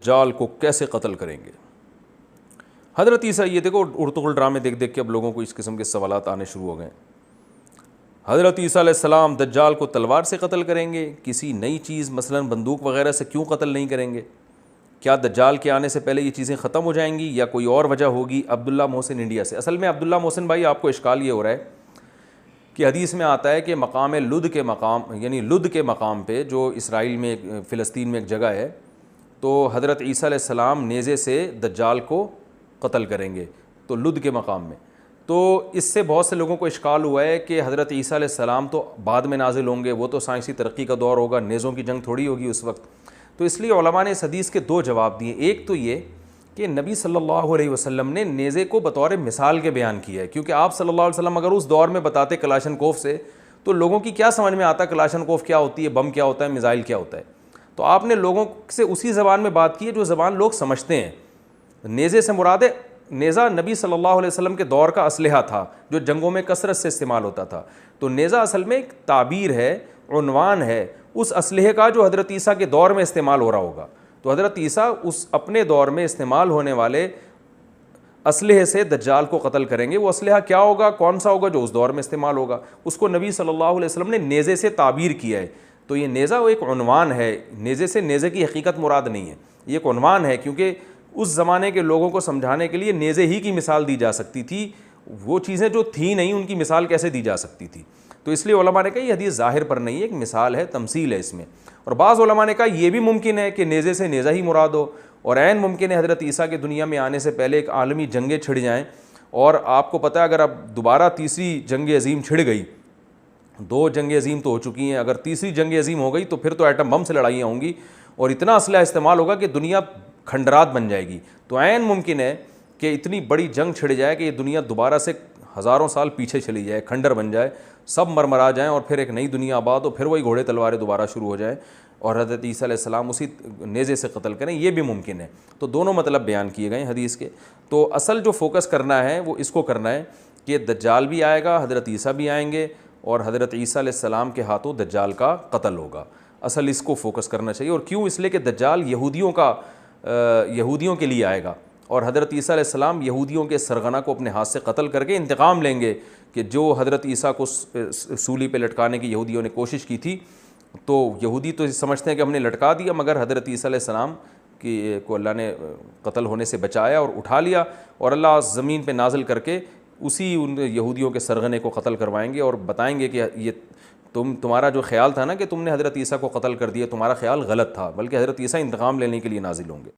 دجال کو کیسے قتل کریں گے؟ حضرت عیسیٰ، یہ دیکھو ارطغرل ڈرامے دیکھ دیکھ کے اب لوگوں کو اس قسم کے سوالات آنے شروع ہو گئے. حضرت عیسیٰ علیہ السلام دجال کو تلوار سے قتل کریں گے، کسی نئی چیز مثلا بندوق وغیرہ سے کیوں قتل نہیں کریں گے؟ کیا دجال کے آنے سے پہلے یہ چیزیں ختم ہو جائیں گی یا کوئی اور وجہ ہوگی؟ عبداللہ محسن انڈیا سے. اصل میں عبداللہ محسن بھائی، آپ کو اشکال یہ ہو رہا ہے کہ حدیث میں آتا ہے کہ مقام لد کے مقام، یعنی لد کے مقام پہ جو اسرائیل میں فلسطین میں ایک جگہ ہے، تو حضرت عیسیٰ علیہ السلام نیزے سے دجال کو قتل کریں گے، تو لد کے مقام میں. تو اس سے بہت سے لوگوں کو اشکال ہوا ہے کہ حضرت عیسیٰ علیہ السلام تو بعد میں نازل ہوں گے، وہ تو سائنسی ترقی کا دور ہوگا، نیزوں کی جنگ تھوڑی ہوگی اس وقت. تو اس لیے علماء نے اس حدیث کے دو جواب دیے. ایک تو یہ کہ نبی صلی اللہ علیہ وسلم نے نیزے کو بطور مثال کے بیان کیا ہے، کیونکہ آپ صلی اللہ علیہ وسلم اگر اس دور میں بتاتے کلاشن کوف سے تو لوگوں کی کیا سمجھ میں آتا کلاشن کوف کیا ہوتی ہے، بم کیا ہوتا ہے، میزائل کیا ہوتا ہے. تو آپ نے لوگوں سے اسی زبان میں بات کی ہے جو زبان لوگ سمجھتے ہیں. نیزے سے مراد ہے، نیزہ نبی صلی اللہ علیہ وسلم کے دور کا اسلحہ تھا جو جنگوں میں کثرت سے استعمال ہوتا تھا. تو نیزہ اصل میں ایک تعبیر ہے، عنوان ہے اس اسلحے کا جو حضرت عیسیٰ کے دور میں استعمال ہو رہا ہوگا. تو حضرت عیسیٰ اس اپنے دور میں استعمال ہونے والے اسلحے سے دجال کو قتل کریں گے. وہ اسلحہ کیا ہوگا، کون سا ہوگا جو اس دور میں استعمال ہوگا، اس کو نبی صلی اللہ علیہ وسلم نے نیزے سے تعبیر کیا ہے. تو یہ نیزہ وہ ایک عنوان ہے، نیزے سے نیزے کی حقیقت مراد نہیں ہے، یہ ایک عنوان ہے، کیونکہ اس زمانے کے لوگوں کو سمجھانے کے لیے نیزے ہی کی مثال دی جا سکتی تھی. وہ چیزیں جو تھیں نہیں ان کی مثال کیسے دی جا سکتی تھی. تو اس لیے علماء نے کہا یہ حدیث ظاہر پر نہیں ہے، ایک مثال ہے، تمثیل ہے اس میں. اور بعض علماء نے کہا یہ بھی ممکن ہے کہ نیزے سے نیزہ ہی مراد ہو، اور عین ممکن ہے حضرت عیسیٰ کے دنیا میں آنے سے پہلے ایک عالمی جنگیں چھڑ جائیں. اور آپ کو پتہ ہے اگر اب دوبارہ تیسری جنگ عظیم چھڑ گئی، دو جنگ عظیم تو ہو چکی ہیں، اگر تیسری جنگ عظیم ہو گئی تو پھر تو ایٹم بم سے لڑائیاں ہوں گی اور اتنا اسلحہ استعمال ہوگا کہ دنیا کھنڈرات بن جائے گی. تو عین ممکن ہے کہ اتنی بڑی جنگ چھڑ جائے کہ یہ دنیا دوبارہ سے ہزاروں سال پیچھے چلی جائے، کھنڈر بن جائے، سب مرمرا جائیں اور پھر ایک نئی دنیا آباد ہو، پھر وہی گھوڑے تلواریں دوبارہ شروع ہو جائیں اور حضرت عیسیٰ علیہ السلام اسی نیزے سے قتل کریں. یہ بھی ممکن ہے. تو دونوں مطلب بیان کیے گئے حدیث کے. تو اصل جو فوکس کرنا ہے وہ اس کو کرنا ہے کہ دجال بھی آئے گا، حضرت عیسیٰ بھی آئیں گے اور حضرت عیسیٰ علیہ السلام کے ہاتھوں دجال کا قتل ہوگا. اصل اس کو فوکس کرنا چاہیے. اور کیوں؟ اس لیے کہ دجال یہودیوں کے لیے آئے گا اور حضرت عیسیٰ علیہ السلام یہودیوں کے سرغنہ کو اپنے ہاتھ سے قتل کر کے انتقام لیں گے کہ جو حضرت عیسیٰ کو سولی پہ لٹکانے کی یہودیوں نے کوشش کی تھی. تو یہودی تو سمجھتے ہیں کہ ہم نے لٹکا دیا، مگر حضرت عیسیٰ علیہ السلام کو اللہ نے قتل ہونے سے بچایا اور اٹھا لیا، اور اللہ زمین پہ نازل کر کے اسی ان یہودیوں کے سرغنے کو قتل کروائیں گے اور بتائیں گے کہ یہ تمہارا جو خیال تھا نا کہ تم نے حضرت عیسیٰ کو قتل کر دیا، تمہارا خیال غلط تھا، بلکہ حضرت عیسیٰ انتقام لینے کے لیے نازل ہوں گے.